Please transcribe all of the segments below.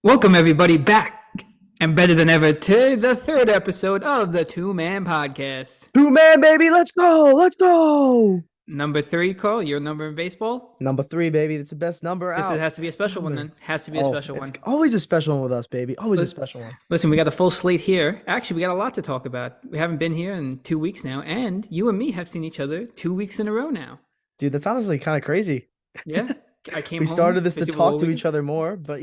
Welcome, everybody, back and better than ever to the third episode of the Two Man Podcast. Two-man, baby. Let's go. Let's go. Number three, Carl, your number in baseball. Number three, baby. That's the best number This out. has to be a Best special one, number. then. Has to be a Oh, special it's one. always a special one with us, baby. Always a Lis- special one. Listen, we got a full slate here. Actually, we got a lot to talk about. We haven't been here in 2 weeks now, and you and me have seen each other 2 weeks in a row now. Dude, that's honestly kind of crazy. Yeah, I came We home started this for to Super Bowl talk to weekend. each other more, but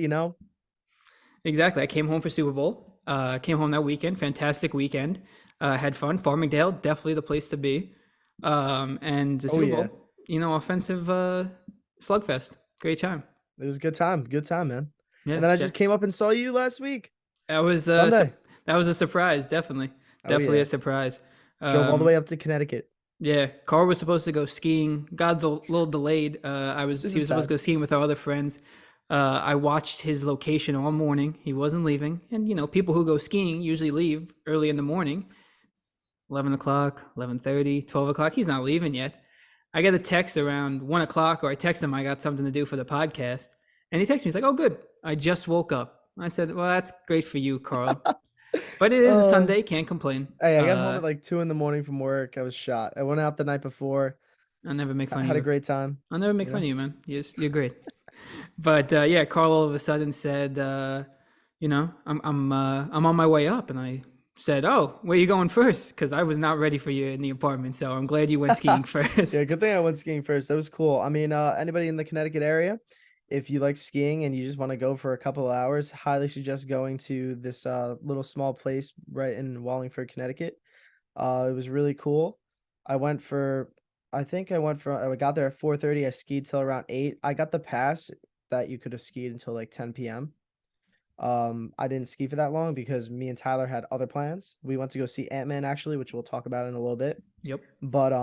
Exactly, I came home for Super Bowl. Came home that weekend. Fantastic weekend. Had fun. Farmingdale, definitely the place to be. And the oh Super yeah. Bowl, offensive slugfest. Great time. It was a good time. Good time, man. Yeah, And then I just came up and saw you last week. that was Sunday. that was a surprise. Definitely, Oh definitely yeah. a surprise. Drove all the way up to Connecticut. Yeah, Carl was supposed to go skiing. Got a little delayed. Just He in was supposed to time. go skiing with our other friends. I watched his location all morning. He wasn't leaving, and people who go skiing usually leave early in the morning. 11 o'clock, 11:30, 12 o'clock. He's not leaving yet. I get a text around 1 o'clock, or I text him I got something to do for the podcast, and he texts me. He's like, "Oh, good. I just woke up." I said, "Well, that's great for you, Carl, but it is a Uh, Sunday. Can't complain." hey, I got home at like 2 in the morning from work. I was shot. I went out the night before. I'll never make fun of Had a you. great time. I'll never make You fun know. of you, man. You're great. But yeah, Carl all of a sudden said, I'm on my way up, and I said, "Oh, where you going first?" Because I was not ready for you in the apartment, so I'm glad you went skiing Yeah, first. good thing I went skiing first. That was cool. I mean, anybody in the Connecticut area, if you like skiing and you just want to go for a couple of hours, highly suggest going to this little small place right in Wallingford, Connecticut. It was really cool. I went for, I got there at 4:30. I skied till around 8. I got the pass that you could have skied until like 10 p.m. I didn't ski for that long because me and Tyler had other plans. We went to go see Ant-Man actually, which we'll talk about in a little bit. Yep. But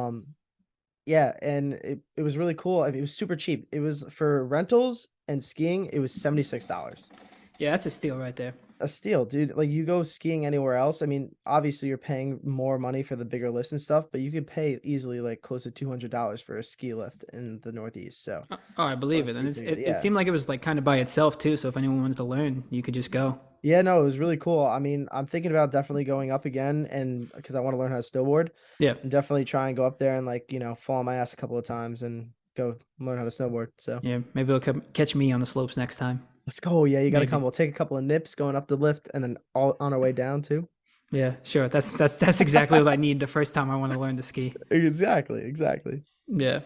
yeah, and it was really cool. I mean, it was super cheap. It was for rentals and skiing, it was $76. Yeah, that's a steal right there. A steal, dude. Like you go skiing anywhere else. I mean, obviously you're paying more money for the bigger lifts and stuff, but you could pay easily like close to $200 for a ski lift in the Northeast. So, Oh, I or believe a it, and ski ticket, it yeah. seemed like it was like kind of by itself too. So if anyone wanted to learn, you could just go. Yeah, no, it was really cool. I mean, I'm thinking about definitely going up again and because I want to learn how to snowboard Yeah, and definitely try and go up there and like, fall on my ass a couple of times and go learn how to snowboard. So yeah. Maybe it'll catch me on the slopes next time. let's go. Yeah, you got to Maybe. come. We'll take a couple of nips going up the lift and then all on our way down too. Yeah, sure. That's exactly what I need the first time I want to learn to ski. Exactly, exactly. Yeah.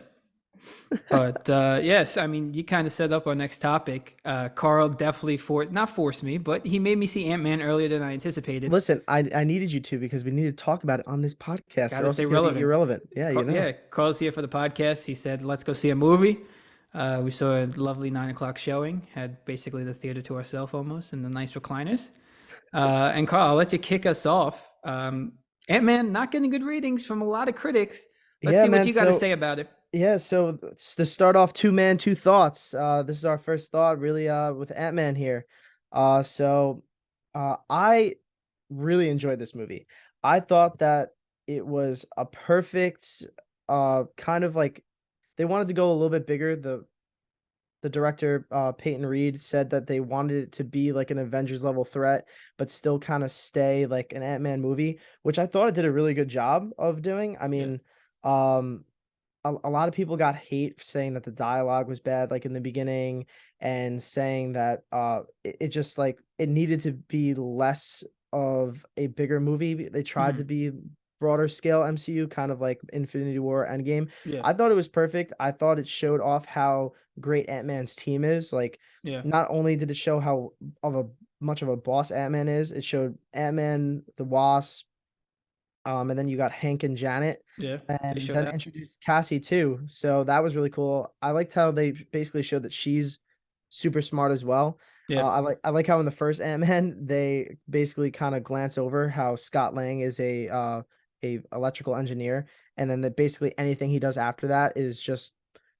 But yes, I mean, you kind of set up our next topic. Carl definitely not forced me, but he made me see Ant-Man earlier than I anticipated. Listen, I needed you to because we need to talk about it on this podcast, or Gotta else stay it's gonna be relevant. irrelevant. Yeah, Yeah, Carl's here for the podcast. He said, "Let's go see a movie." We saw a lovely 9 o'clock showing. Had basically the theater to ourselves almost, and the nice recliners. And Carl, I'll let you kick us off. Ant-Man not getting good ratings from a lot of critics. Let's Yeah, see what man. you got to So say about it. yeah, so to start off, two man, two thoughts. This is our first thought, really, with Ant-Man here. I really enjoyed this movie. I thought that it was a perfect, kind of like they wanted to go a little bit bigger. The director, Peyton Reed, said that they wanted it to be like an Avengers level threat, but still kind of stay like an Ant-Man movie, which I thought it did a really good job of doing. I Yeah, mean, um, a lot of people got hate saying that the dialogue was bad, like in the beginning, and saying that it just like it needed to be less of a bigger movie. They tried hmm to be broader scale MCU, kind of like Infinity War Endgame. yeah, I thought it was perfect. I thought it showed off how great Ant-Man's team is. Like, yeah, not only did it show how of a much of a boss Ant-Man is, it showed Ant-Man, the Wasp, and then you got Hank and Janet, yeah. They and showed then that. introduced Cassie too. So that was really cool. I liked how they basically showed that she's super smart as well. Yeah, I like how in the first Ant-Man they basically kind of glance over how Scott Lang is a electrical engineer, and then that basically anything he does after that is just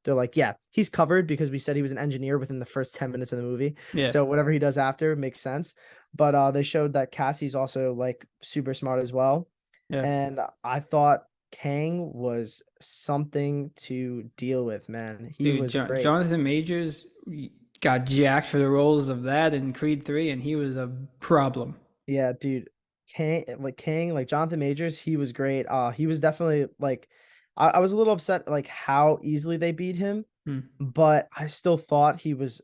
they're like, yeah, he's covered because we said he was an engineer within the first 10 minutes of the movie. yeah, So whatever he does after makes sense. But they showed that Cassie's also like super smart as well. yeah. And I thought Kang was something to deal with, man. He Dude, was great. Jonathan Majors got jacked for the roles of that in Creed 3, and he was a problem. Yeah, dude. King, like Jonathan Majors, he was great. He was definitely like I was a little upset like how easily they beat him, Hmm. but I still thought he was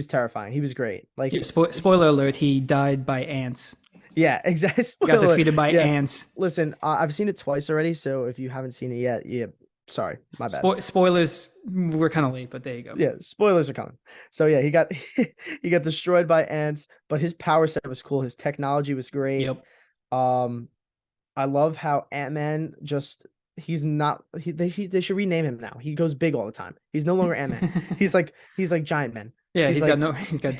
terrifying. He was great. Yeah, Like spoiler alert, he died by ants. yeah, exactly. He got Spoiler. defeated by Yeah. ants. Listen, I've seen it twice already, so if you haven't seen it yet, yeah, sorry, my bad. Spoilers, we're kind of late, but there you go. Yeah, spoilers are coming. So yeah, he got he got destroyed by ants, but his power set was cool. His technology was great. Yep. Um, I love how Ant-Man just he's not they should rename him now. He goes big all the time. He's no longer Ant-Man. He's like Giant Man. Yeah, He's like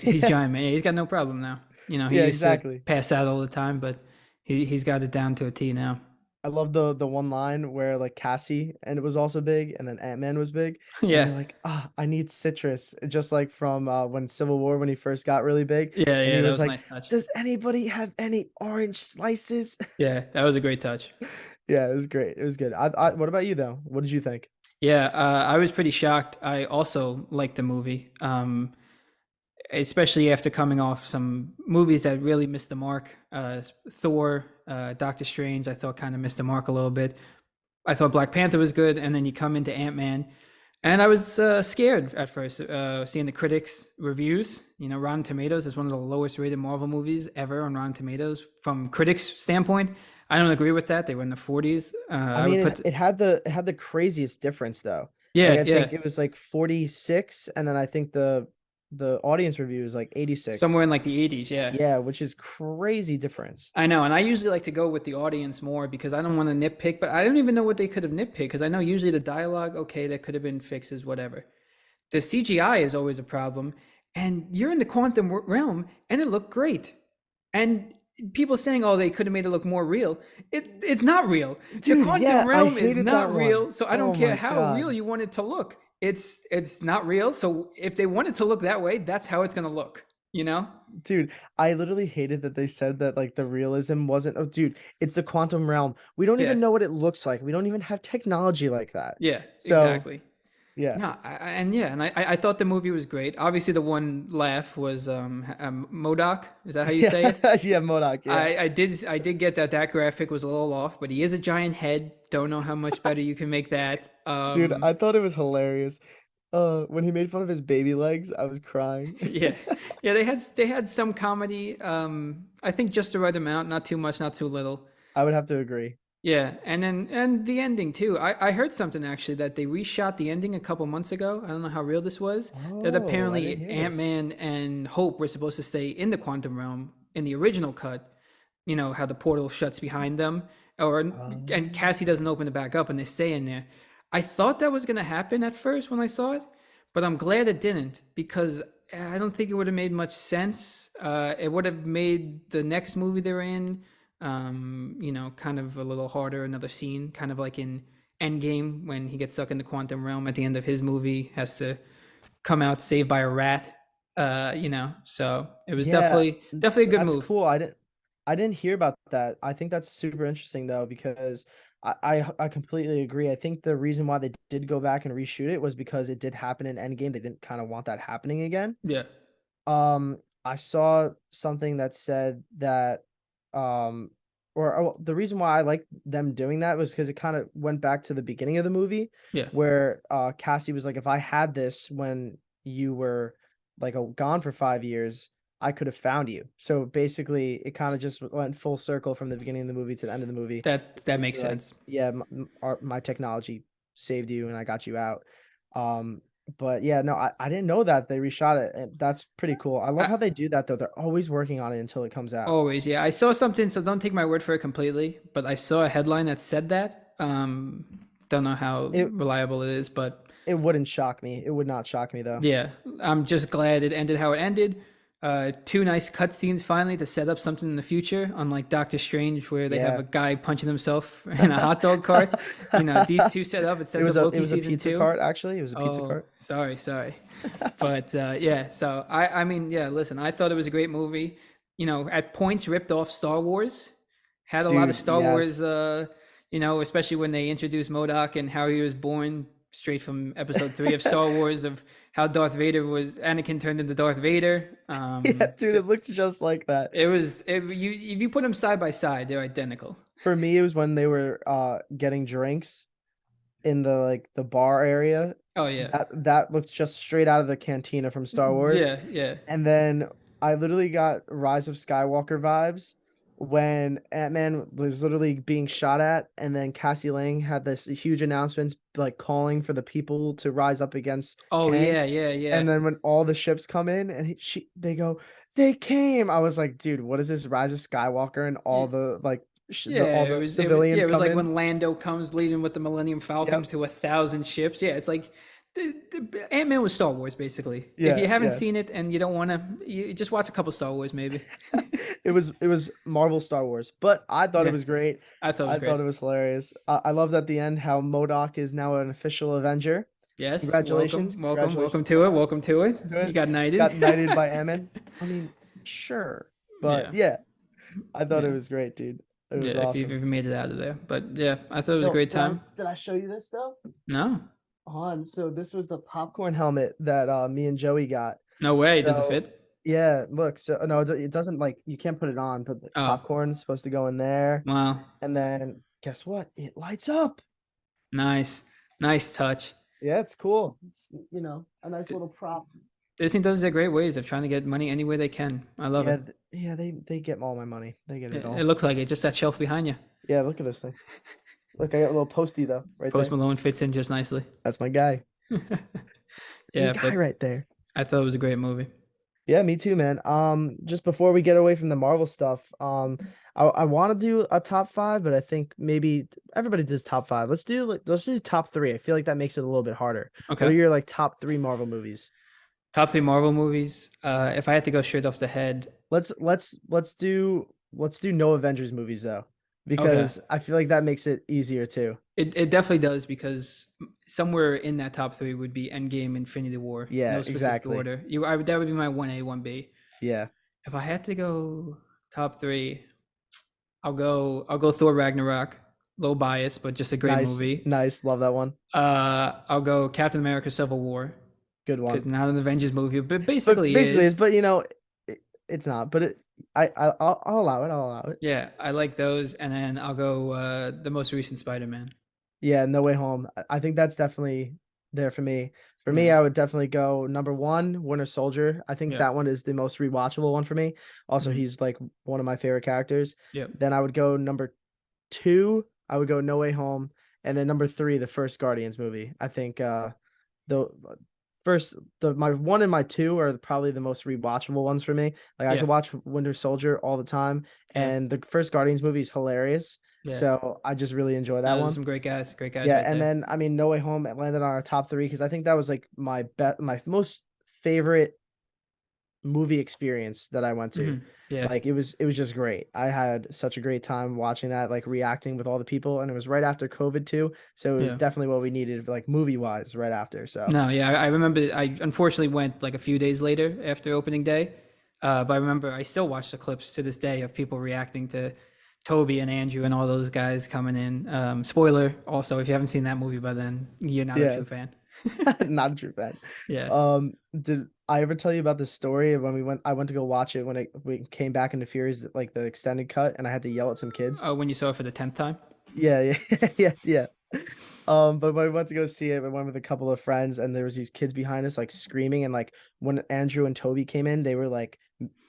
he's yeah, giant man. Yeah, he's got no problem now. You know, he yeah, used to exactly. pass out all the time, but he's got it down to a T now. I love the one line where like Cassie and it was also big and then Ant-Man was big and Yeah, they're like, "Ah, I need citrus." Just like from when Civil War when he first got really big and yeah, he that was was a like, nice touch. "Does anybody have any orange slices?" Yeah, that was a great touch. Yeah, it was great. It was good. I what about you though? What did you think? Yeah, I was pretty shocked. I also liked the movie, especially after coming off some movies that really missed the mark. Thor, Doctor Strange, I thought kind of missed the mark a little bit. I thought Black Panther was good, and then you come into Ant Man, and I was scared at first seeing the critics' reviews. You know, Rotten Tomatoes is one of the lowest rated Marvel movies ever on Rotten Tomatoes from critics' standpoint. I don't agree with that. They were in the 40s. I I mean, would put, it had the craziest difference though. Like yeah, I yeah, think it was like 46 and then I think the audience review is like 86. somewhere in like the 80s. Yeah, Yeah, which is crazy difference. I know. And I usually like to go with the audience more because I don't want to nitpick, but I don't even know what they could have nitpicked because I know usually the dialogue, okay, that could have been fixes, whatever. The CGI is always a problem, and you're in the quantum realm, and it looked great. And people saying, "Oh, they could have made it look more real." It's not real. The Dude, quantum yeah, I realm is hated that not real, one. so I don't Oh care my how real God. you want it to look. It's not real. So if they want it to look that way, that's how it's gonna look. You know? Dude, I literally hated that they said that like the realism wasn't, oh dude, it's the quantum realm. We don't Yeah, even know what it looks like. We don't even have technology like that. yeah, So, exactly. yeah. No, I thought the movie was great. Obviously, the one laugh was Modoc. Is that how you say Yeah, it? yeah, Modoc, yeah. I did get that graphic was a little off, but he is a giant head. Don't know how much better you can make that. Dude, I thought it was hilarious. When he made fun of his baby legs, I was crying. Yeah, yeah. They had some comedy. I think just the right amount, not too much, not too little. I would have to agree. Yeah, and the ending too. I heard something actually that they reshot the ending a couple months ago. I don't know how real this was. That Oh, I didn't apparently hear Ant this. Man and Hope were supposed to stay in the quantum realm in the original cut. You know how the portal shuts behind them, or and Um, Cassie doesn't open it back up, and they stay in there. I thought that was gonna happen at first when I saw it, but I'm glad it didn't because I don't think it would have made much sense. It would have made the next movie they're in, you know, kind of a little harder. Another scene, kind of like in Endgame when he gets stuck in the quantum realm at the end of his movie, has to come out saved by a rat. You know, so it was yeah, definitely a good that's move. cool. I didn't hear about that. I think that's super interesting though, because I completely agree. I think the reason why they did go back and reshoot it was because it did happen in Endgame. They didn't kind of want that happening again. Yeah, I saw something that said that, um, the reason why I like them doing that was because it kind of went back to the beginning of the movie, yeah. where Cassie was like, "If I had this when you were like gone for 5 years, I could have found you." So basically, it kind of just went full circle from the beginning of the movie to the end of the movie. That makes Basically, like, sense. yeah, my technology saved you and I got you out. Um, but yeah, no, I didn't know that they reshot it. And that's pretty cool. I love I how they do that though. They're always working on it until it comes out. always, yeah. I saw something, so don't take my word for it completely, but I saw a headline that said that. Don't know how It reliable it is, but it wouldn't shock me. It would not shock me though. yeah, I'm just glad it ended how it ended. Two nice cutscenes finally to set up something in the future, unlike Doctor Strange, where they have Yeah. a guy punching himself in a hot dog cart. You know, these two set up. It sets up It Loki was a season pizza two. cart actually. It was a pizza Oh, cart. sorry. But yeah, so I mean, yeah, listen, I thought it was a great movie. You know, at points ripped off Star Wars, had a lot of Dude, Star Wars, yes. you know, especially when they introduced Modoc and how he was born straight from Episode 3 of Star Wars of how Anakin turned into Darth Vader. Yeah, dude, it looks just like that. If you put them side by side, they're identical. For me, it was when they were getting drinks in the like the bar area. Oh yeah, That looked just straight out of the cantina from Star Wars. yeah, yeah. And then I literally got Rise of Skywalker vibes when Ant-Man was literally being shot at, and then Cassie Lang had this huge announcements like calling for the people to rise up against Oh Kang. yeah, yeah, And yeah. then when all the ships come in and they go, they came. I was like, dude, what is this Rise of Skywalker? And all the like all Yeah, the yeah, civilians it was come like in. when Lando comes leading with the Millennium Falcon Yep. to 1,000 ships. Yeah, it's like the Ant-Man was Star Wars basically. If Yeah, you haven't yeah. seen it and you don't want to, you just watch a couple Star Wars maybe. It was Marvel Star Wars, but I thought it Yeah, was great. I thought it was I great. thought it was hilarious. I loved at the end how MODOK is now an official Avenger. Yes, Congratulations, welcome congratulations, to it, MODOK. welcome to it. To You it. got knighted. Got knighted by Ammon. I mean, sure, but Yeah, yeah, I thought it yeah, was great, dude. It yeah. was If you've awesome. ever made it out of there, but yeah, I thought it was a Yo, great time. did I show you this though? No, On. So this was the popcorn helmet that me and Joey got. no way. Does it So fit? yeah, look. So no, it doesn't like you can't put it on, but the Oh, popcorn's supposed to go in there. wow, And then guess what? It lights up. nice, nice touch. Yeah, it's cool. It's a nice D- little prop. Disney does their great ways of trying to get money any way they can. I love it. Yeah, yeah, they get all my money. They get it It all. looks like it. Just that shelf behind you. Yeah, look at this thing. Look, I got a little postie though, right Post there. Malone fits in just nicely. That's my guy. My Yeah, guy but right there. I thought it was a great movie. Yeah, me too, man. Just before we get away from the Marvel stuff, I want to do a top five, but I think maybe everybody does top five. Let's do top three. I feel like that makes it a little bit harder. What are Okay. your like top three Marvel movies? Top three Marvel movies. If I had to go straight off the head, Let's do no Avengers movies though, okay. because I feel like that makes it easier too. It definitely does because somewhere in that top three would be Endgame, Infinity War. Yeah, No specific exactly. order. That would be my 1A, 1B. Yeah. If I had to go top three, I'll go Thor Ragnarok. Low bias, but just a great Nice, movie. nice. Love that one. I'll go Captain America: Civil War Good one. because not an Avengers movie, but But basically basically, is. it's not. But I'll allow it. I'll allow it. Yeah, I like those, and then I'll go the most recent Spider-Man. Yeah, No Way Home. I think that's definitely there for me. For me, Yeah, I would definitely go number one, Winter Soldier. I think yeah, that one is the most rewatchable one for me. Also, mhm, he's like one of my favorite characters. yeah, Then I would go number two. I would go No Way Home, and then number three, the first Guardians movie. I think the first the my one and my two are probably the most rewatchable ones for me. Like I yeah, could watch Winter Soldier all the time, yeah, and the first Guardians movie is hilarious. yeah. So I just really enjoy that There's one. some great guys Yeah, right and there. then I mean, No Way Home it landed on our top three because I think that was like my most favorite movie experience that I went to. Yeah, Like it was just great. I had such a great time watching that, like reacting with all the people, and it was right after COVID too, so it was yeah. definitely what we needed, like movie wise, right after. So No, yeah, I remember. I unfortunately went like a few days later after opening day, but I remember I still watch the clips to this day of people reacting to Toby and Andrew and all those guys coming in. Spoiler, also, if you haven't seen that movie by then, you're not a yeah, true fan. not a true fan. Yeah. Did I ever tell you about the story of when I went to go watch it when we came back into Furies, like the extended cut, and I had to yell at some kids? Oh, when you saw it for the 10th time? Yeah, yeah, yeah, yeah. But when we went to go see it, we went with a couple of friends, and there was these kids behind us like screaming, and like when Andrew and Toby came in, they were like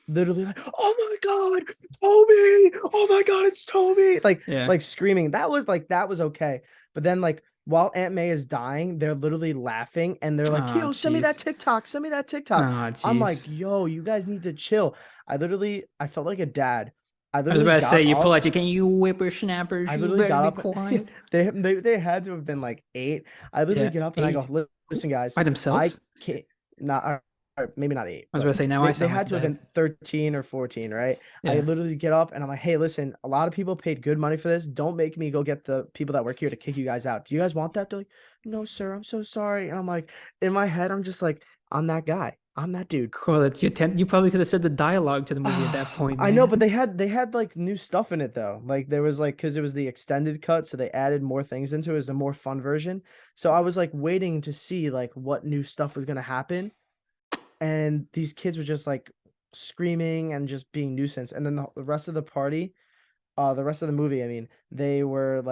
literally like, "Oh my God, Toby! Oh my God, it's Toby!" Like Yeah. like screaming. That was okay. But then like while Aunt May is dying, they're literally laughing and they're like, Oh, "Yo, send me that jeez. TikTok, send me that Oh, TikTok." I'm like, jeez. "Yo, you guys need to chill." I felt like a dad. I I was literally about to say, got you pull up out your can you whippersnappers, I you literally better got be up. quiet. They had to have been like eight. I literally Yeah. get up and I go, 8 Listen, guys, by I themselves? can't not maybe not eight, I was about but to say, now I they sound like had the to have dad. been 13 or 14, right? I Yeah. literally get up and I'm like, hey, listen, a lot of people paid good money for this. Don't make me go get the people that work here to kick you guys out. Do you guys want that? They're like, no, sir, I'm so sorry. And I'm like, in my head, I'm just like, I'm that guy. I'm that dude. Cool. That's your 10. You probably could have said the dialogue to the movie at that Ah, point, I know, but man. they had like new stuff in it though. Like there was like because it was the extended cut, so they added more things into it. It was a more fun version. So I was like waiting to see like what new stuff was gonna happen, and these kids were just like screaming and just being nuisance. And then the rest of the party, the rest of the movie, I mean, they were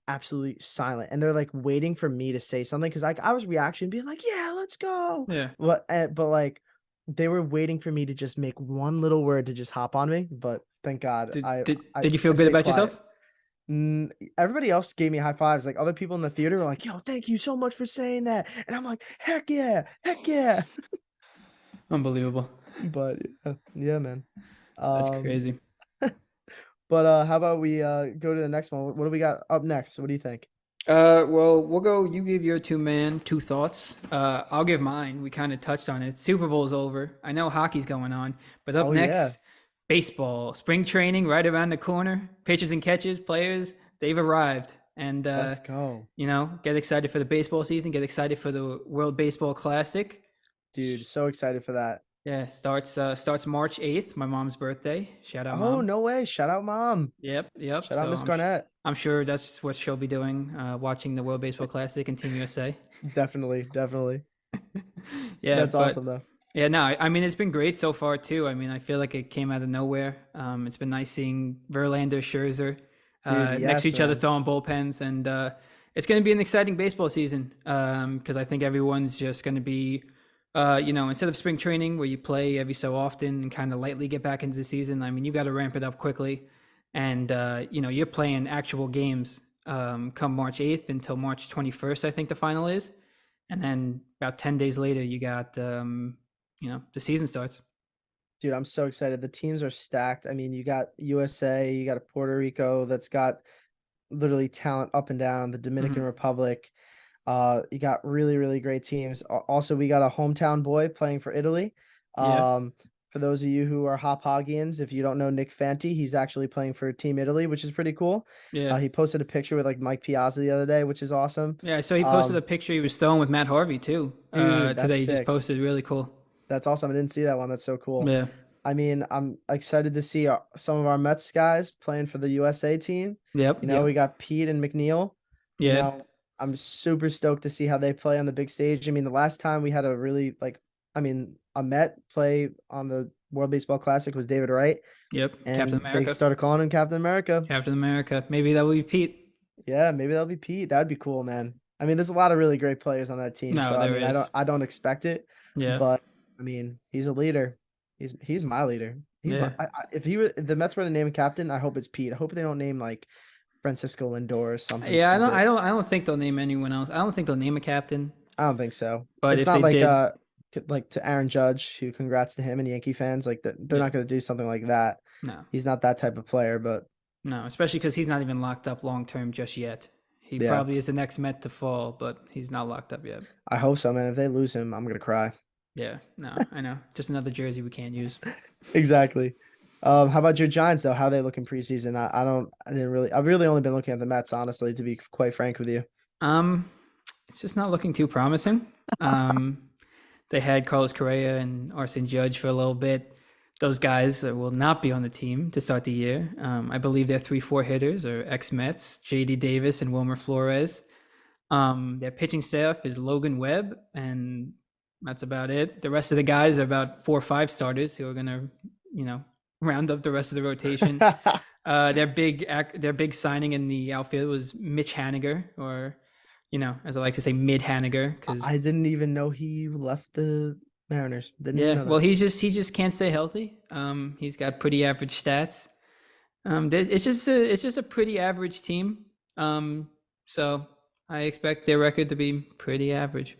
absolutely silent, and they're like waiting for me to say something because like I was reaction being like, yeah, let's go, Yeah. but like they were waiting for me to just make one little word to just hop on me. But thank God, Did did I did you feel I good stayed about quiet. yourself? Mm, everybody else gave me high fives. Like other people in the theater were like, "Yo, thank you so much for saying that," and I'm like, heck yeah." Unbelievable. But yeah, man. That's Um, crazy. but how about we go to the next one? What do we got up next? What do you think? Well, we'll go. You give your two thoughts. I'll give mine. We kind of touched on it. Super Bowl's over. I know hockey's going on, but up Oh yeah, next, baseball. Spring training right around the corner. Pitchers and catchers, players, they've arrived. And, let's go, get excited for the baseball season. Get excited for the World Baseball Classic. dude. So excited for that. Yeah, starts March 8th, my mom's birthday. Shout out, Oh mom. no way! Shout out, mom. Yep, yep. Shout out, So Miss Garnett. I'm sure that's what she'll be doing, watching the World Baseball Classic and Team USA. Definitely, definitely. Yeah, That's but awesome though, yeah, no, I mean it's been great so far too. I mean, I feel like it came out of nowhere. It's been nice seeing Verlander, Scherzer dude. next to Yes, each other man. throwing bullpens, and it's going to be an exciting baseball season because I think everyone's just going to be, instead of spring training where you play every so often and kind of lightly get back into the season. I mean, you got to ramp it up quickly, and you're playing actual games come March 8th until March 21st. I think the final is, and then about 10 days later, you got the season starts. Dude, I'm so excited. The teams are stacked. I mean, you got USA, you got a Puerto Rico that's got literally talent up and down, the Dominican Hmm. Republic. You got really, really great teams. Also, we got a hometown boy playing for Italy. Yeah, For those of you who are Hop-Hoggians, if you don't know Nick Fanti, he's actually playing for Team Italy, which is pretty cool. yeah, He posted a picture with like Mike Piazza the other day, which is awesome. yeah. So he posted a Um, picture he was throwing with Matt Harvey too. dude, that's Today he just sick. posted, really cool. That's awesome. I didn't see that one. That's so cool. Yeah, I mean, I'm excited to see some of our Mets guys playing for the USA team. yep, You know, yep, we got Pete and McNeil. You yeah, know, I'm super stoked to see how they play on the big stage. I mean, the last time we had a really a Met play on the World Baseball Classic was David Wright, yep. Captain and they America, started calling him Captain America. Captain America. Maybe that will be Pete. Yeah, maybe that'll be Pete. That'd be cool, man. I mean, there's a lot of really great players on that team, No, so I there mean, is. I don't expect it, Yeah, but I mean, he's a leader. He's my leader. He's my yeah, if he were if the Mets were to name a captain, I hope it's Pete. I hope they don't name like Francisco Lindor or something yeah. stupid. I don't think they'll name anyone else. I don't think they'll name a captain. I don't think so. But It's if not they like did, like to Aaron Judge, who congrats to him and Yankee fans, like that they're yeah, not going to do something like that. no, He's not that type of player, but no. Especially because he's not even locked up long term just yet. He yeah, probably is the next Met to fall, but he's not locked up yet. I hope so, man. If they lose him, I'm gonna cry. Yeah, no, I know. Just another jersey we can't use. Exactly. How about your Giants though? How they look in preseason? I've really only been looking at the Mets, honestly, to be quite frank with you. Um, it's just not looking too promising. Um, they had Carlos Correa and Arson Judge for a little bit. Those guys will not be on the team to start the year. I believe their 3-4 hitters are ex-Mets, J.D. Davis and Wilmer Flores. Their pitching staff is Logan Webb, and that's about it. The rest of the guys are about 4 or 5 starters who are gonna, round up the rest of the rotation. Their big signing in the outfield was Mitch Haniger, or as I like to say, Mid Haniger, because I didn't even know he left the Mariners. Didn't even yeah, know well, that. he just can't stay healthy. He's got pretty average stats. It's just a pretty average team. So I expect their record to be pretty average.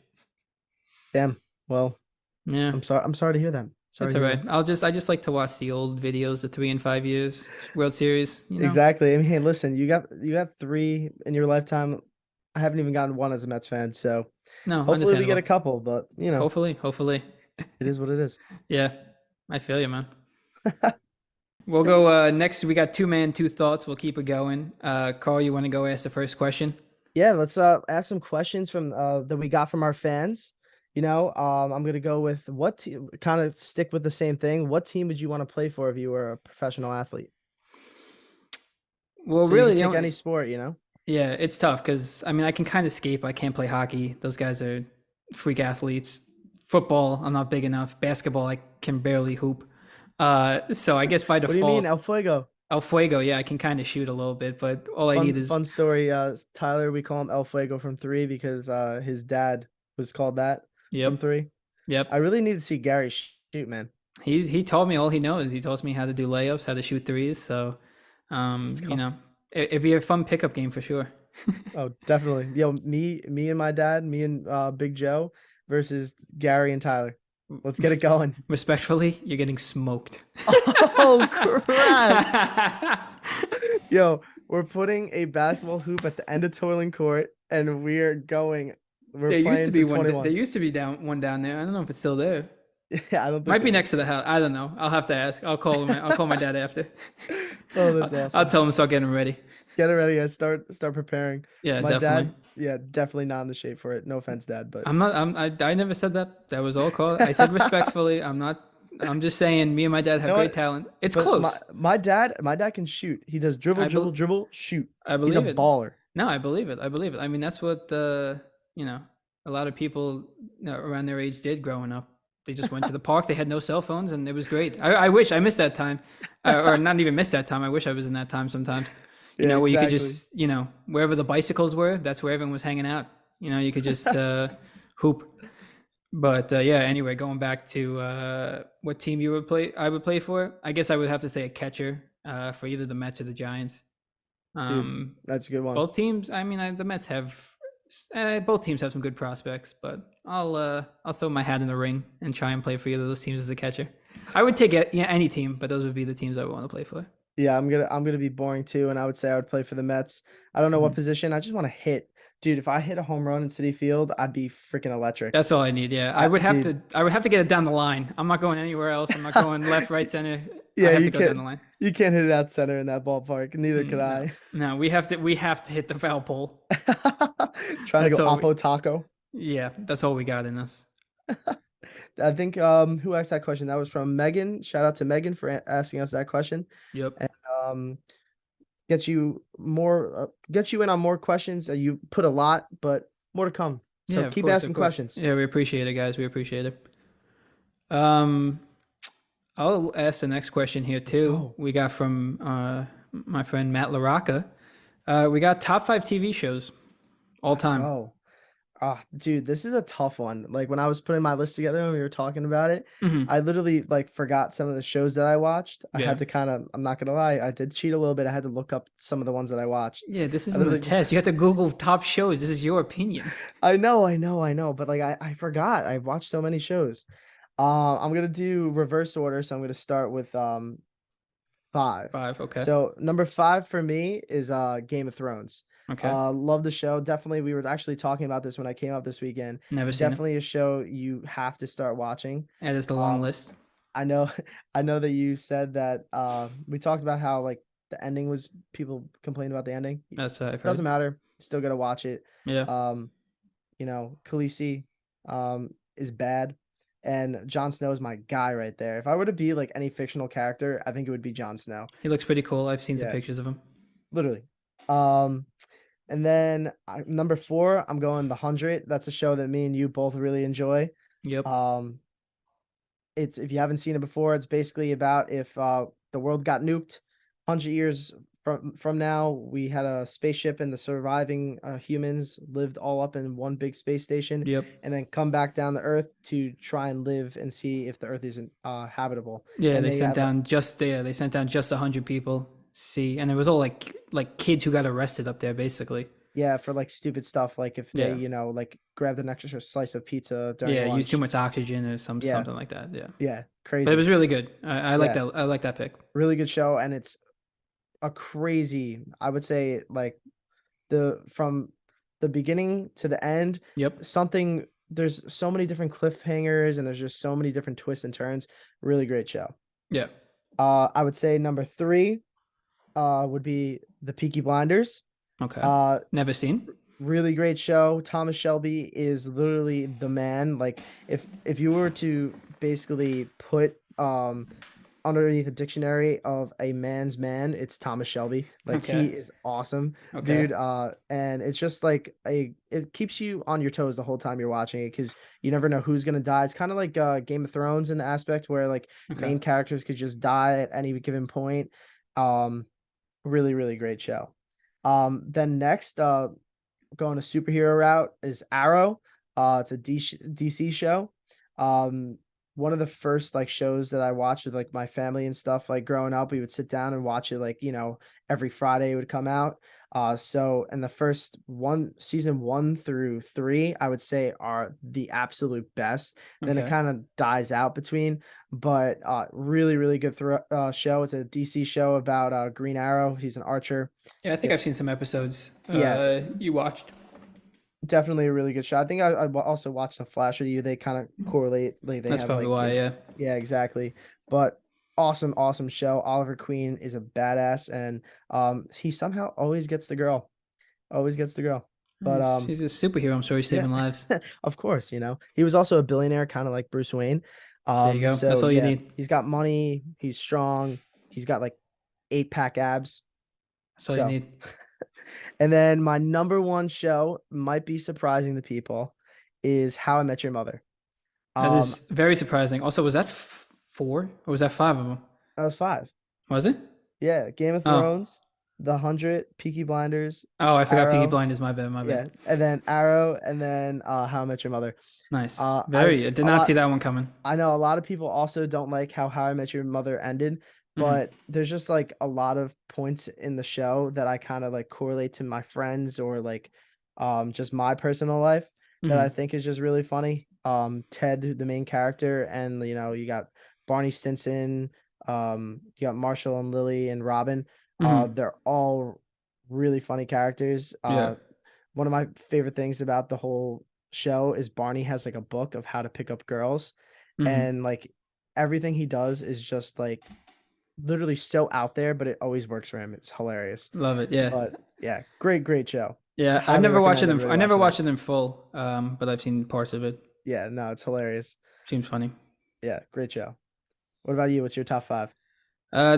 Damn. Well, Yeah, I'm sorry. I'm sorry to hear that. Sorry that's to all hear right. that. I just like to watch the old videos, the 3 and 5 years World Series. Exactly. I mean, hey, listen, you got three in your lifetime. I haven't even gotten one as a Mets fan, so No, hopefully we get understandable. a couple, but Hopefully. it is what it is. Yeah, I feel you, man. We'll go next. We got two thoughts. We'll keep it going. Carl, you want to go ask the first question? Yeah, let's ask some questions from that we got from our fans. I'm gonna go with what team, kind of stick with the same thing. What team would you want to play for if you were a professional athlete? Well, So you really, could pick any sport. yeah, it's tough because I mean I can kind of escape. I can't play hockey. Those guys are freak athletes. Football, I'm not big enough. Basketball, I can barely hoop. So I guess by What do you mean, default, El Fuego? El Fuego, yeah, I can kind of shoot a little bit, but all I need is Fun story. Tyler, we call him El Fuego from three because his dad was called that from yep, three. I yep. really need to see Gary shoot, man. He told me all he knows. He taught me how to do layups, how to shoot threes. So, Let's you go. know, it'd be a fun pickup game for sure. Oh, definitely. Yo, me and my dad, me and Big Joe versus Gary and Tyler. Let's get it going. Respectfully, you're getting smoked. Oh crap. Yo, we're putting a basketball hoop at the end of Toiling Court and we're There used to playing be to one. There 21. used to be one down there. I don't know if it's still there. Yeah, I don't think Might be there next is. to the house. I don't know. I'll have to ask. I'll call him. I'll call my dad after. Oh, that's I'll awesome. tell him to start getting ready. Get it ready, guys. Start preparing. Yeah, My definitely. dad, yeah, definitely not in the shape for it. No offense, Dad, but I'm not. I never said that. That was all called. I said respectfully. I'm not. I'm just saying. Me and my dad you have know great what? talent. It's But my close. my dad, my dad can shoot. He does dribble, I dribble, bel dribble, shoot. I He's a believe it. baller. No, I believe it. I believe it. I mean, that's what you know, a lot of people around their age did growing up. They just went to the park. They had no cell phones, and it was great. I wish I missed that time, or not even missed that time. I wish I was in that time sometimes. Yeah, Where you could exactly. just, wherever the bicycles were, that's where everyone was hanging out. You could just hoop. But yeah, anyway, going back to what team you would play, I would play for. I guess I would have to say a catcher for either the Mets or the Giants. Dude, Um, that's a good one. both teams. I mean, the Mets have both teams have some good prospects, but I'll throw my hat in the ring and try and play for either of those teams as a catcher. I would take it, yeah, any team, but those would be the teams I would want to play for. Yeah, I'm gonna be boring too, and I would say I would play for the Mets. I don't know what Mhm. position. I just want to hit. Dude, if I hit a home run in City Field, I'd be freaking electric. That's all I need. Yeah, Dude, I would have to get it down the line. I'm not going anywhere else. I'm not going left, right, center. I yeah, have to go down the line. you can't hit it out center in that ballpark. Neither could No, I. no, we have to hit the foul pole. Trying to That's go all. Oppo Taco. Yeah, that's all we got in us. I think who asked that question? That was from Megan. Shout out to Megan for asking us that question. Yep. And get you in on more questions. You put a lot, but more to come. Yeah, So of keep course, of asking course. questions. Yeah, we appreciate it, guys. We appreciate it. Um, I'll ask the next question here Let's too. go. We got from my friend Matt LaRocca. We got top 5 TV shows all Let's time. go. Ah, dude, this is a tough one. Like when I was putting my list together and we were talking about it, Hmm. I literally like forgot some of the shows that I watched. I Yeah. had to kind of, I'm not gonna lie, I did cheat a little bit. I had to look up some of the ones that I watched. Yeah, this I isn't a literally just test. You have to Google top shows. This is your opinion. I know, but like I forgot. I watched so many shows. I'm gonna do reverse order, so I'm gonna start with 5. 5. Okay. So number 5 for me is Game of Thrones. Okay. Love the show. Definitely, we were actually talking about this when I came up this weekend. Never seen it. Definitely a show you have to start watching. Add it to the long Um, list. I know, I know that you said that we talked about how like the ending was people complained about the ending. That's I've Doesn't heard. matter. Still gotta watch it. Yeah. Um, Khaleesi is bad, and Jon Snow is my guy right there. If I were to be like any fictional character, I think it would be Jon Snow. He looks pretty cool. I've seen some Yeah, pictures of him. literally. Um, and then number 4, I'm going The 100. That's a show that me and you both really enjoy. Yep. Um, it's if you haven't seen it before, it's basically about if the world got nuked 100 years from now, we had a spaceship and the surviving humans lived all up in one big space station Yep. and then come back down to Earth to try and live and see if the Earth isn't habitable. Yeah, And they they sent have down just there. They sent down just 100 people. See, and it was all like kids who got arrested up there, basically. yeah, for like stupid stuff like if they, Yeah. like grabbed an extra slice of pizza during Yeah, use too lunch. much oxygen or Yeah, something like that. Yeah. yeah, But it was crazy. really good. I like Yeah, that. I like that pick. really good show and it's a crazy, I would say like from the beginning to the end, Yep. something there's so many different cliffhangers and there's just so many different twists and turns. Really great show. Yeah. I would say number 3 would be the Peaky Blinders. Okay. Uh Never seen. really great show. Thomas Shelby is literally the man. Like if you were to basically put underneath a dictionary of a man's man, it's Thomas Shelby. Like he Okay. is awesome, Okay. dude. And it's just like it keeps you on your toes the whole time you're watching it because you never know who's gonna die. It's kind of like Game of Thrones in the aspect where like Okay. main characters could just die at any given point. Um, really, really great show. Then next, going a superhero route is Arrow. It's a DC show. Um, one of the first like shows that I watched with like my family and stuff. Like growing up, we would sit down and watch it. Like every Friday it would come out. So in the first one season 1 through 3, I would say are the absolute best. Then it Okay. kind of dies out between, but really, really good show. It's a DC show about Green Arrow. He's an archer. Yeah, I think I've It's seen some episodes. yeah, You watched. definitely a really good show. I think also watched the Flash with you. They kind of correlate. Like they That's have probably like why. Yeah. yeah, exactly. But awesome, awesome show. Oliver Queen is a badass, and he somehow always gets the girl. Always gets the girl. But He's a superhero. I'm sure he's yeah, saving lives. of course, he was also a billionaire, kind of like Bruce Wayne. There you go. So That's all you yeah, need. he's got money. He's strong. He's got like 8 pack abs. That's all you So need. and then my number one show might be surprising the people is How I Met Your Mother. That Um, is very surprising. Also, was that four or was that five of them? that was 5. Was it? Yeah, Game of Oh, Thrones, The 100, Peaky Blinders, oh, I forgot. Peaky Arrow, Blinders. My bad. My bad. yeah, and then Arrow, and then How I Met Your Mother. Nice. I Very. I did a not see lot. that one coming. I know a lot of people also don't like how I Met Your Mother ended, Hmm. but there's just like a lot of points in the show that I kind of like correlate to my friends or like just my personal life that I Hmm. think is just really funny. Ted, the main character, and you got Barney Stinson, you got Marshall and Lily and Robin. Hmm. They're all really funny characters. Yeah. One of my favorite things about the whole show is Barney has like a book of how to pick up girls, Hmm. and like everything he does is just like literally so out there, but it always works for him. It's hilarious. Love it. Yeah. But yeah, great, great show. I Yeah. I've highly never watched it. recommend everybody I never watching it. watched it in full. But I've seen parts of it. Yeah, no, it's hilarious. Seems funny. Yeah, great show. What about you? What's your top 5?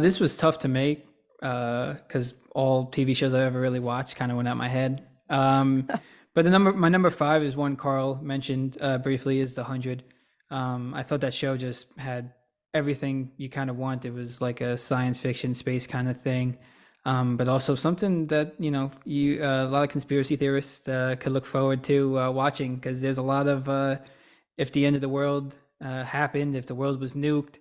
This was tough to make because all TV shows I ever really watched kind of went out my head. But my number five is one Carl mentioned briefly is The 100. I thought that show just had everything you kind of want. It was like a science fiction space kind of thing, but also something that a lot of conspiracy theorists could look forward to watching because there's a lot of if the end of the world happened, if the world was nuked.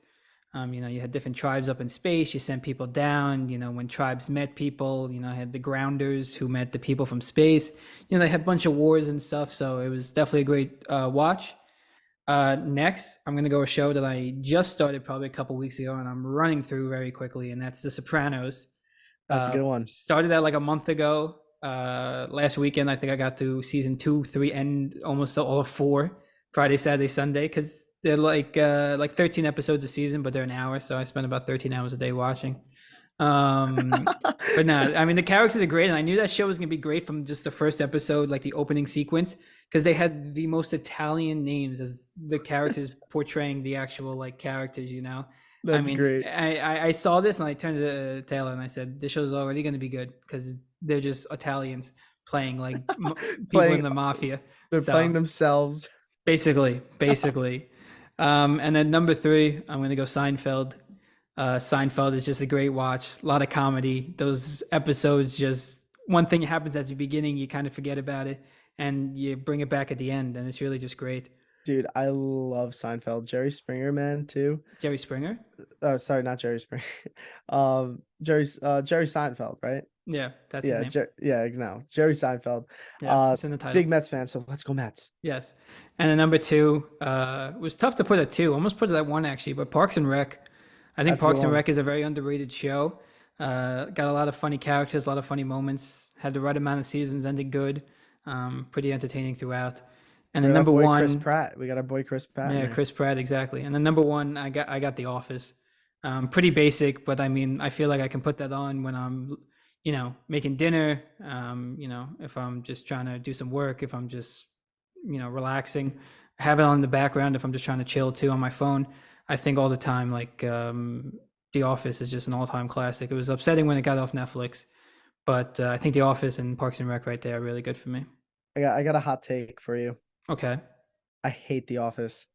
You had different tribes up in space. You sent people down. When tribes met people, I had the grounders who met the people from space. They had a bunch of wars and stuff. So it was definitely a great watch. Next, I'm going to go a show that I just started probably a couple weeks ago and I'm running through very quickly, and that's The Sopranos. That's a good one. Started that like a month ago. Last weekend, I think I got through season 2, 3, and almost all of 4. Friday, Saturday, Sunday, because they're like 13 episodes a season, but they're an hour, so I spend about 13 hours a day watching. But no, I mean the characters are great, and I knew that show was gonna be great from just the first episode, like the opening sequence, because they had the most Italian names as the characters portraying the actual like characters. I That's mean, great. I saw this and I turned to Taylor and I said, "This show's already gonna be good because they're just Italians playing like people in Playing the mafia." they're So playing themselves. basically. And then number 3, I'm gonna go Seinfeld. Seinfeld is just a great watch. A lot of comedy. Those episodes, just one thing happens at the beginning, you kind of forget about it, and you bring it back at the end, and it's really just great. Dude, I love Seinfeld. Jerry Springer, man, too. Jerry Springer. Oh, sorry, not Jerry Springer. Jerry Seinfeld, right? Yeah, that's his Yeah, name. yeah, no, Jerry Seinfeld. Yeah, it's in the title. Big Mets fan, so let's go Mets. Yes. And then number 2 was tough to put at 2. Almost put it at 1 actually, but Parks and Rec. I think That's a good Parks and one. Rec is a very underrated show. Got a lot of funny characters, a lot of funny moments. Had the right amount of seasons, ended good. Pretty entertaining throughout. And We then got our number boy Chris 1, Pratt. We got our boy Chris Pratt in yeah, there. Chris Pratt, exactly. And then number 1, I got The Office. Pretty basic, but I mean, I feel like I can put that on when I'm, making dinner, if I'm just trying to do some work, if I'm just, relaxing, have it on the background, if I'm just trying to chill too on my phone. I think all the time, like, The Office is just an all time classic. It was upsetting when it got off Netflix, but I think The Office and Parks and Rec right there are really good for me. I got a hot take for you. Okay. I hate The Office.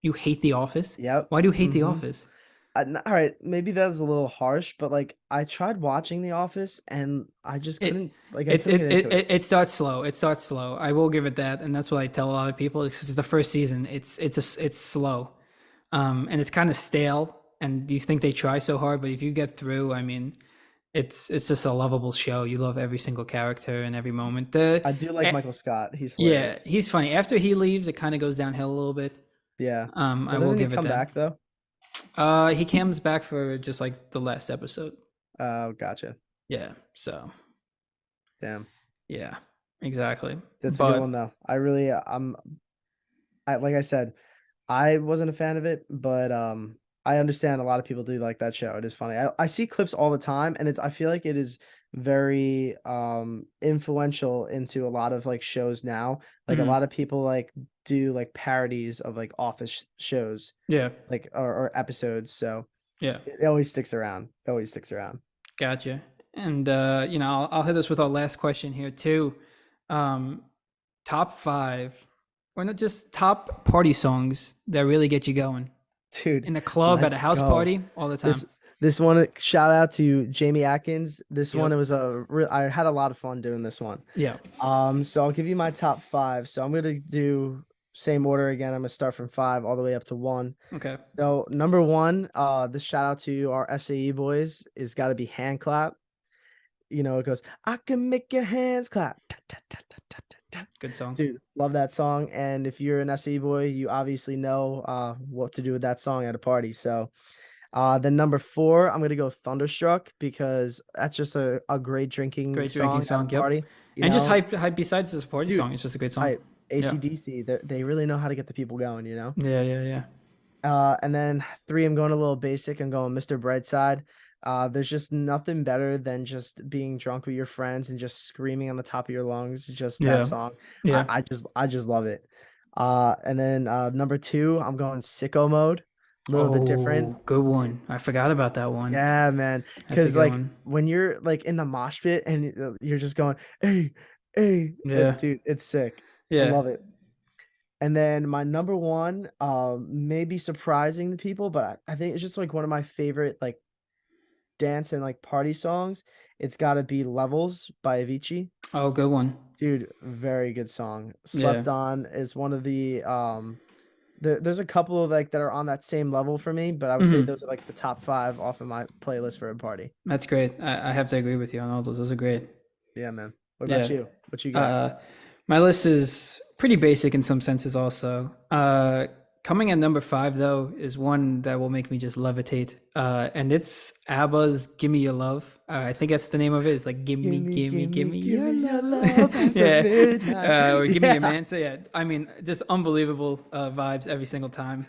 You hate The Office? Yep. Why do you hate The Mm-hmm. Office? All right, maybe that's a little harsh, but like I tried watching The Office and It I couldn't get into it. it starts slow. It starts slow. I will give it that, and that's what I tell a lot of people. It's just the first season. It's slow, and it's kind of stale. And you think they try so hard, but if you get through, I mean, it's just a lovable show. You love every single character and every moment. I do like Eh, Michael Scott. He's yeah, hilarious. he's funny. After he leaves, it kind of goes downhill a little bit. Yeah. I Well, will doesn't he give it come that. back though? He comes back for just like the last episode. Oh, gotcha. Yeah. So Damn. yeah, exactly. That's a good one But though. I really like I said, I wasn't a fan of it, but I understand a lot of people do like that show. It is funny. I see clips all the time and I feel like it is very influential into a lot of like shows now. Like a mhm, lot of people like do like parodies of like office shows yeah, like or episodes. So yeah. it always sticks around. It always sticks around. Gotcha. And I'll hit us with our last question here too. Um, top five, or not just top party songs that really get you going Dude, in a club, at a let's house go. party, all the time. This this one shout out to Jamie Atkins. This one Yep. it was I had a lot of fun doing this one. Yeah. So I'll give you my top five. So I'm gonna do same order again. I'm gonna start from five all the way up to one. Okay. So number one, this shout out to our SAE boys is got to be hand clap. It goes, I can make your hands clap. Ta, ta, ta, ta, ta, ta, ta. Good song. Dude, love that song. And if you're an SAE boy, you obviously know what to do with that song at a party. So then number four, I'm gonna go Thunderstruck because that's just a great drinking Great drinking song at a song. Yep. party. You And just know, hype. Besides this party dude, song, it's just a great song. I Yeah. AC/DC, they really know how to get the people going. Yeah. Yeah. Yeah. And then three, I'm going a little basic. I'm going Mr. Brightside. There's just nothing better than just being drunk with your friends and just screaming on the top of your lungs. Just that Yeah. song. Yeah. I just love it. And then number two, I'm going Sicko Mode. A little bit different. Oh, good Dude, one. I forgot about that one. yeah, man. That's a Because good like one. when you're like in the mosh pit and you're just going, hey, hey, Yeah. dude, it's sick. I Yeah. love it. And then my number one, may be surprising to people, but I think it's just like one of my favorite like dance and like party songs. It's got to be Levels by Avicii. Oh, good one. Dude, very good song. Yeah. Slept On is one of the there's a couple of like that are on that same level for me, but I would say Hmm. those are like the top five off of my playlist for a party. That's great. I have to agree with you on all those. Those are great. Yeah, man. What about Yeah. you? What you got? Uh, my list is pretty basic in some senses also. Coming at number five, though, is one that will make me just levitate. And it's ABBA's Gimme Your Love. I think that's the name of it. It's like Gimme, Gimme, Gimme, gimme, Gimme Your gimme your Love. love after Yeah. midnight. Or Gimme Your Yeah. Man. So, yeah, I mean, just unbelievable vibes every single time.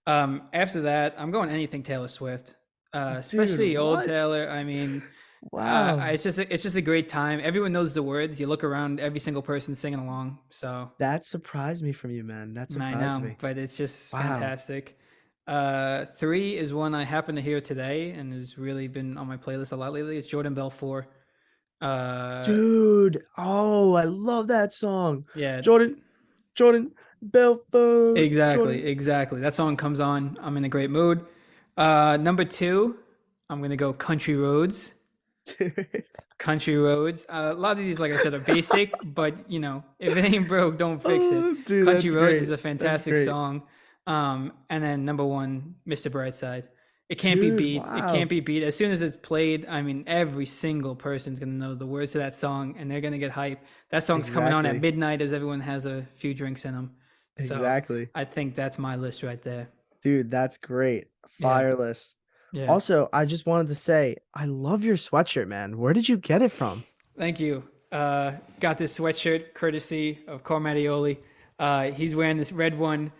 After that, I'm going anything Taylor Swift, Dude, especially old what? Taylor. I mean, Wow. it's just a great time. Everyone knows the words. You look around, every single person singing along. So That surprised me from you, man. That I surprised know, me. but it's just Wow. fantastic. Three is one I happen to hear today and has really been on my playlist a lot lately. It's Jordan Belfort. Uh, Dude. Oh, I love that song. yeah, Jordan, Jordan, Belfort, Jordan. exactly. That song comes on. I'm in a great mood. Number two, I'm gonna go Country Roads. Dude. Country Roads. A lot of these, like I said, are basic, but if it ain't broke, don't fix it. Oh, dude, Country that's Roads great. is a That's fantastic great. song. And then number one, Mr. Brightside. It can't be Dude, beat. It can't wow. be beat. As soon as it's played, I mean, every single person's gonna know the words to that song, and they're gonna get hype. That song's coming on at Exactly. midnight as everyone has a few drinks in them. So Exactly. I think that's my list right there. Dude, that's great. Yeah, Fire list. yeah. Also, I just wanted to say, I love your sweatshirt, man. Where did you get it from? Thank you. Got this sweatshirt courtesy of Carl Mattioli. He's wearing this red one.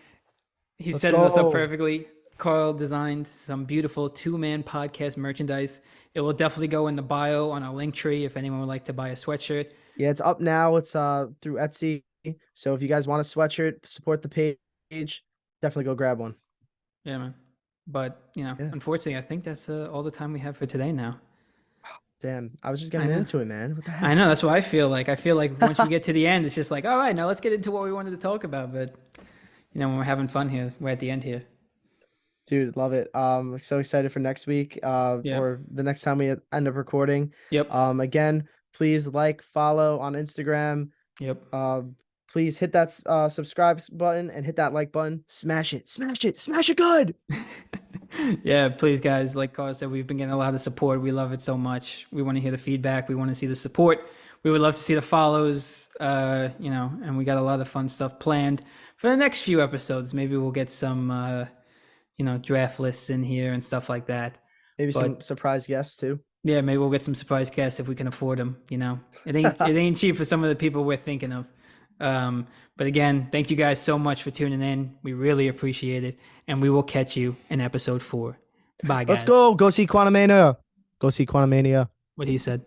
He's Let's setting us up go. perfectly. Carl designed some beautiful two-man podcast merchandise. It will definitely go in the bio on our link tree if anyone would like to buy a sweatshirt. Yeah, it's up now. It's through Etsy. So if you guys want a sweatshirt, support the page, definitely go grab one. Yeah, man. But Yeah. unfortunately, I think that's all the time we have for today now. Damn, I was just I getting know. into it, man. What the I heck? know. That's what I feel like. I feel like once we get to the end, it's just like, all right, now let's get into what we wanted to talk about. But when we're having fun here, we're at the end here. Dude, love it. So excited for next week, Yeah. or the next time we end up recording. Yep. Again, please like, follow on Instagram. Yep. Uh, please hit that subscribe button and hit that like button. Smash it, smash it, smash it good. Yeah, please, guys. Like Carl said, we've been getting a lot of support. We love it so much. We want to hear the feedback. We want to see the support. We would love to see the follows. And we got a lot of fun stuff planned for the next few episodes. Maybe we'll get some, draft lists in here and stuff like that. Maybe some But surprise guests too. yeah, maybe we'll get some surprise guests if we can afford them. It ain't cheap for some of the people we're thinking of. But again, thank you guys so much for tuning in. We really appreciate it, and we will catch you in episode 4. Bye, Let's guys. go. Go see Quantumania. Go see Quantumania. What he said.